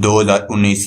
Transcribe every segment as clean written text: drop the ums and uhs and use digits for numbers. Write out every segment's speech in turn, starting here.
2019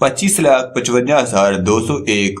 25,55,201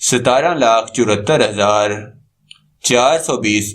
17,74,420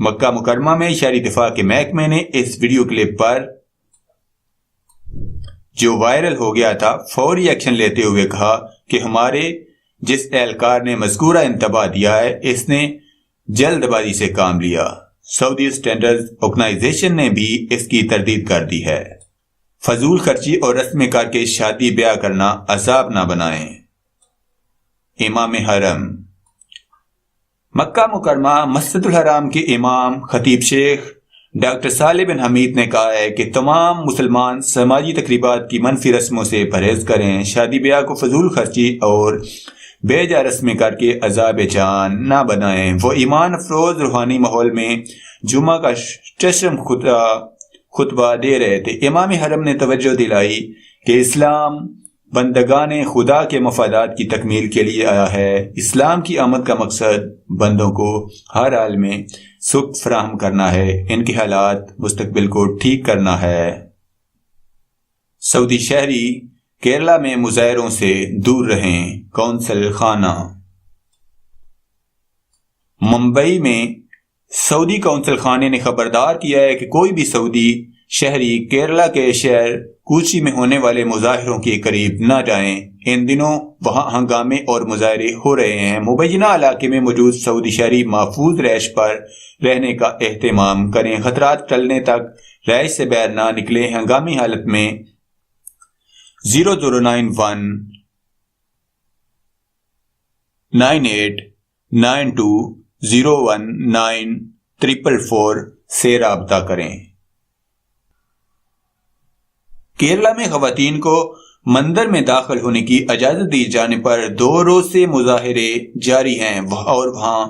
مکہ مکرمہ میں شہری دفاع کے محکمے نے اس ویڈیو کلپ پر جو وائرل ہو گیا تھا فوری ایکشن لیتے ہوئے کہا کہ ہمارے جس اہلکار نے مذکورہ انتباہ دیا ہے اس نے جلد بازی سے کام لیا۔ سعودی اسٹینڈرڈز آرگنائزیشن نے بھی اس کی تردید کر دی ہے۔ فضول خرچی اور رسم کر کے شادی بیاہ کرنا عذاب نہ بنائیں۔ امام حرم۔ مکہ مکرمہ مسجد الحرام کے امام خطیب شیخ ڈاکٹر صالح بن حمید نے کہا ہے کہ تمام مسلمان سماجی تقریبات کی منفی رسموں سے پرہیز کریں، شادی بیاہ کو فضول خرچی اور بے جا رسمیں کر کے عذاب جان نہ بنائیں۔ وہ ایمان افروز روحانی ماحول میں جمعہ کا چشم خطبہ دے رہے تھے۔ امام حرم نے توجہ دلائی کہ اسلام بندگان خدا کے مفادات کی تکمیل کے لیے آیا ہے۔ اسلام کی آمد کا مقصد بندوں کو ہر حال میں سکھ فراہم کرنا ہے، ان کے حالات مستقبل کو ٹھیک کرنا ہے۔ سعودی شہری کیرلا میں مظاہروں سے دور رہیں، کونسل خانہ۔ ممبئی میں سعودی کونسل خانے نے خبردار کیا ہے کہ کوئی بھی سعودی شہری کیرلا کے شہر کوچی میں ہونے والے مظاہروں کے قریب نہ جائیں۔ ان دنوں وہاں ہنگامے اور مظاہرے ہو رہے ہیں۔ مبینہ علاقے میں موجود سعودی شہری محفوظ رہائش پر رہنے کا اہتمام کریں، خطرات ٹلنے تک رہائش سے باہر نہ نکلیں۔ ہنگامی حالت میں 0091 98 92 019 444 سے رابطہ کریں۔ کیرلا میں خواتین کو مندر میں داخل ہونے کی اجازت دی جانے پر 2 روز سے مظاہرے جاری ہیں اور وہاں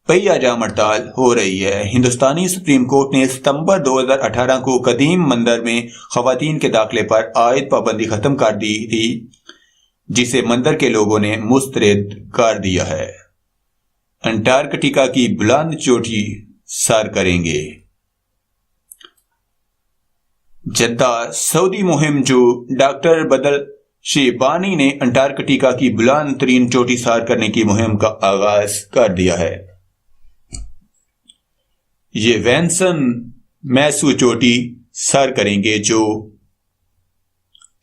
پہیہ جام ہڑتال ہو رہی ہے۔ ہندوستانی سپریم کورٹ نے ستمبر 2018 کو قدیم مندر میں خواتین کے داخلے پر عائد پابندی ختم کر دی تھی، جسے مندر کے لوگوں نے مسترد کر دیا ہے۔ انٹارکٹیکا کی بلند چوٹی سر کریں گے۔ جدہ سعودی مہم جو ڈاکٹر بدل شیبانی نے انٹارکٹیکا کی بلند ترین چوٹی سار کرنے کی مہم کا آغاز کر دیا ہے۔ یہ وینسن میسو چوٹی سر کریں گے جو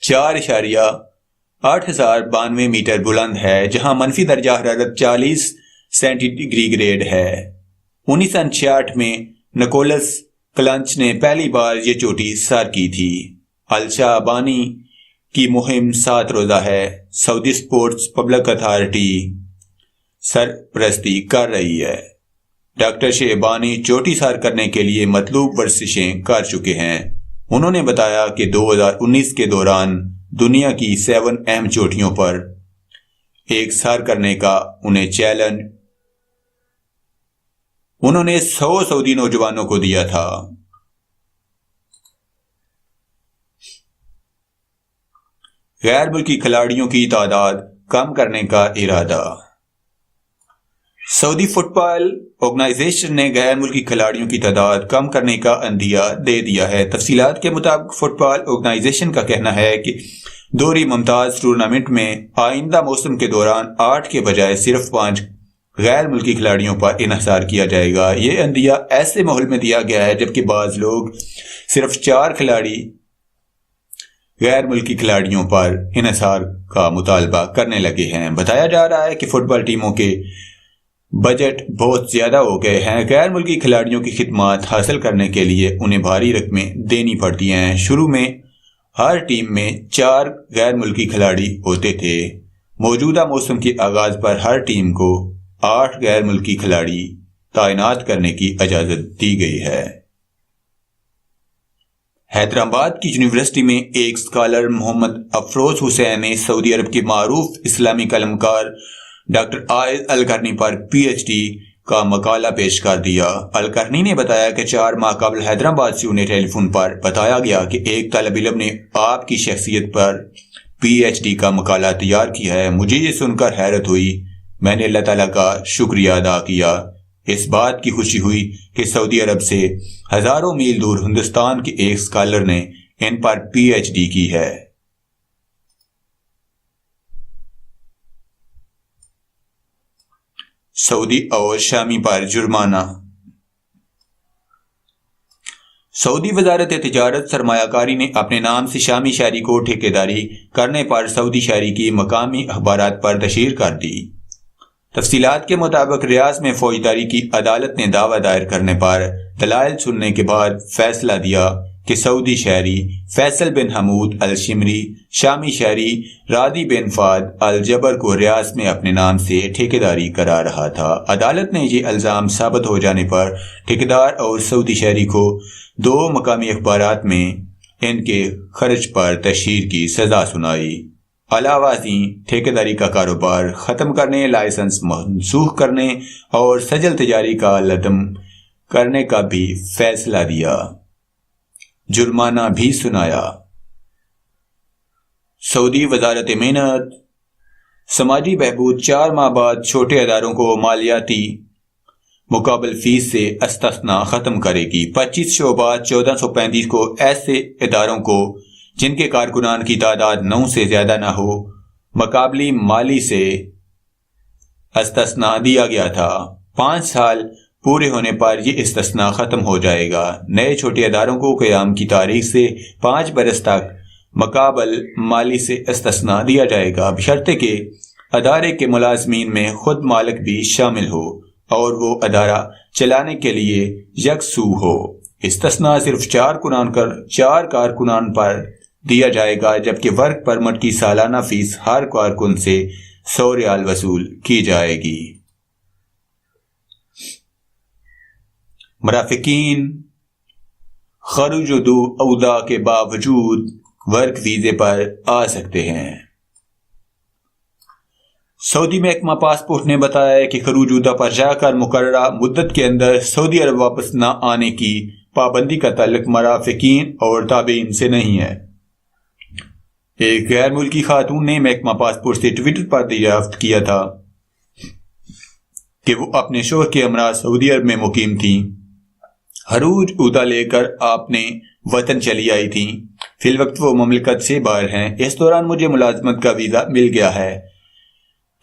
4.8092 میٹر بلند ہے، جہاں منفی درجہ حرارت 40 سینٹی ڈگری گریڈ ہے۔ 1968 میں نکولس کلنچ نے پہلی بار یہ چوٹی سر کی تھی۔ الشعبانی کی مہم 7 روزہ ہے۔ سعودی سپورٹس پبلک اتھارٹی سرپرستی کر رہی ہے۔ ڈاکٹر شیبانی چوٹی سر کرنے کے لیے مطلوب ورزشیں کر چکے ہیں۔ انہوں نے بتایا کہ 2019 کے دوران دنیا کی 7 اہم چوٹیوں پر ایک سر کرنے کا انہیں چیلنج انہوں نے 100 سعودی نوجوانوں کو دیا تھا۔ غیر ملکی کھلاڑیوں کی تعداد کم کرنے کا ارادہ۔ سعودی فٹ بال آرگنائزیشن نے غیر ملکی کھلاڑیوں کی تعداد کم کرنے کا عندیہ دے دیا ہے۔ تفصیلات کے مطابق فٹ بال آرگنائزیشن کا کہنا ہے کہ دوہری ممتاز ٹورنامنٹ میں آئندہ موسم کے دوران 8 کے بجائے صرف 5 غیر ملکی کھلاڑیوں پر انحصار کیا جائے گا۔ یہ عندیہ ایسے ماحول میں دیا گیا ہے جبکہ بعض لوگ صرف 4 کھلاڑی غیر ملکی کھلاڑیوں پر انحصار کا مطالبہ کرنے لگے ہیں۔ بتایا جا رہا ہے کہ فٹ بال ٹیموں کے بجٹ بہت زیادہ ہو گئے ہیں۔ غیر ملکی کھلاڑیوں کی خدمات حاصل کرنے کے لیے انہیں بھاری رقمیں دینی پڑتی ہیں۔ شروع میں ہر ٹیم میں 4 غیر ملکی کھلاڑی ہوتے تھے۔ موجودہ موسم کے آغاز پر ہر ٹیم کو 8 غیر ملکی کھلاڑی تعینات کرنے کی اجازت دی گئی ہے۔ حیدرآباد کی یونیورسٹی میں ایک اسکالر محمد افروز حسین نے سعودی عرب کے معروف اسلامی قلمکار ڈاکٹر عائض القرنی پر پی ایچ ڈی کا مقالہ پیش کر دیا۔ القرنی نے بتایا کہ 4 ماہ قبل حیدرآباد سے انہیں ٹیلی فون پر بتایا گیا کہ ایک طالب علم نے آپ کی شخصیت پر پی ایچ ڈی کا مقالہ تیار کیا ہے۔ مجھے یہ سن کر حیرت ہوئی۔ میں نے اللہ تعالیٰ کا شکریہ ادا کیا۔ اس بات کی خوشی ہوئی کہ سعودی عرب سے ہزاروں میل دور ہندوستان کے ایک اسکالر نے ان پر پی ایچ ڈی کی ہے۔ سعودی اور شامی پر جرمانہ۔ سعودی وزارت تجارت سرمایہ کاری نے اپنے نام سے شامی شہری کو ٹھیکیداری کرنے پر سعودی شہری کی مقامی اخبارات پر تشہیر کر دی۔ تفصیلات کے مطابق ریاض میں فوجداری کی عدالت نے دعویٰ دائر کرنے پر دلائل سننے کے بعد فیصلہ دیا کہ سعودی شہری فیصل بن حمود الشمری شامی شہری رادی بن فاد الجبر کو ریاض میں اپنے نام سے ٹھیکیداری کرا رہا تھا۔ عدالت نے یہ الزام ثابت ہو جانے پر ٹھیکیدار اور سعودی شہری کو 2 مقامی اخبارات میں ان کے خرچ پر تشہیر کی سزا سنائی۔ علاوہ ازیں ٹھیکیداری کا کاروبار ختم کرنے، لائسنس منسوخ کرنے اور سجل تجاری کا لدم کرنے کا بھی فیصلہ دیا، جرمانہ بھی سنایا۔ سعودی وزارت محنت سماجی بہبود 4 ماہ بعد چھوٹے اداروں کو مالیاتی مقابل فیس سے استثناء ختم کرے گی۔ 25 شعبات 1435 کو ایسے اداروں کو جن کے کارکنان کی تعداد 9 سے زیادہ نہ ہو مقابلی مالی سے استثناء دیا گیا تھا۔ 5 سال پورے ہونے پر یہ استثناء ختم ہو جائے گا۔ نئے چھوٹے اداروں کو قیام کی تاریخ سے 5 برس تک مقابل مالی سے استثناء دیا جائے گا، بشرطے کہ ادارے کے ملازمین میں خود مالک بھی شامل ہو اور وہ ادارہ چلانے کے لیے یکسو ہو۔ استثناء صرف 4 کارکنان پر دیا جائے گا، جبکہ ورک پرمٹ کی سالانہ فیس ہر کارکن سے 100 ریال وصول کی جائے گی۔ مرافقین خروج عہدہ کے باوجود ورک ویزے پر آ سکتے ہیں۔ سعودی محکمہ پاسپورٹ نے بتایا کہ خروج عہدہ پر جا کر مقررہ مدت کے اندر سعودی عرب واپس نہ آنے کی پابندی کا تعلق مرافقین اور تابعین سے نہیں ہے۔ ایک غیر ملکی خاتون نے محکمہ پاسپورٹ سے ٹویٹر پر دریافت کیا تھا کہ وہ اپنے شوہر کے ہمراہ سعودی عرب میں مقیم تھیں۔ خروج عہدہ لے کر آپ نے وطن چلی آئی تھیں۔ فی الوقت وہ مملکت سے باہر ہیں۔ اس دوران مجھے ملازمت کا ویزا مل گیا ہے۔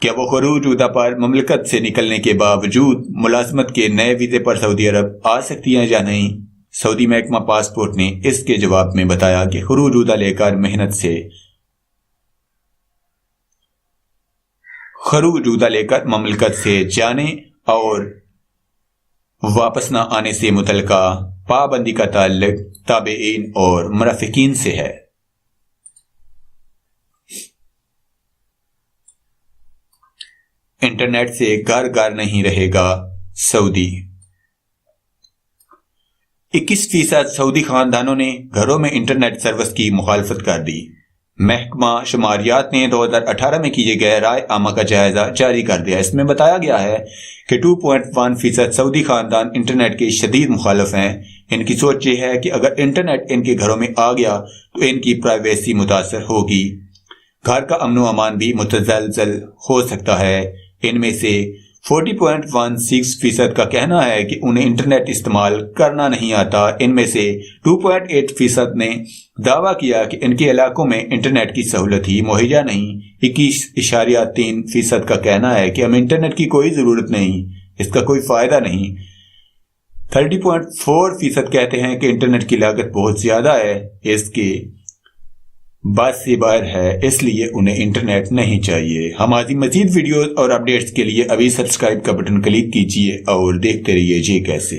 کیا وہ خروج عہدہ پر مملکت سے نکلنے کے باوجود ملازمت کے نئے ویزے پر سعودی عرب آ سکتی ہیں یا نہیں؟ سعودی محکمہ پاسپورٹ نے اس کے جواب میں بتایا کہ خروج عہدہ لے کر مملکت سے جانے اور واپس نہ آنے سے متعلقہ پابندی کا تعلق تابعین اور مرافقین سے ہے۔ انٹرنیٹ سے گھر گھر نہیں رہے گا سعودی۔ 21% سعودی خاندانوں نے گھروں میں انٹرنیٹ سروس کی مخالفت کر دی۔ محکمہ شماریات نے 2018 میں کیے گئے رائے عامہ کا جائزہ جاری کر دیا۔ اس میں بتایا گیا ہے کہ 2.1% سعودی خاندان انٹرنیٹ کے شدید مخالف ہیں۔ ان کی سوچ یہ ہے کہ اگر انٹرنیٹ ان کے گھروں میں آ گیا تو ان کی پرائیویسی متاثر ہوگی، گھر کا امن و امان بھی متزلزل ہو سکتا ہے۔ ان میں سے 40.16% کا کہنا ہے کہ انہیں انٹرنیٹ استعمال کرنا نہیں آتا۔ ان میں سے 2.8% نے دعویٰ کیا کہ ان کے علاقوں میں انٹرنیٹ کی سہولت ہی مہیا نہیں۔ 21.3% کا کہنا ہے کہ ہمیں انٹرنیٹ کی کوئی ضرورت نہیں، اس کا کوئی فائدہ نہیں۔ 30.4% کہتے ہیں کہ انٹرنیٹ کی لاگت بہت زیادہ ہے، اس کے بس سے باہر ہے، اس لیے انہیں انٹرنیٹ نہیں چاہیے۔ ہماری مزید ویڈیوز اور اپڈیٹس کے لیے ابھی سبسکرائب کا بٹن کلک کیجیے اور دیکھتے رہیے جے کیسے۔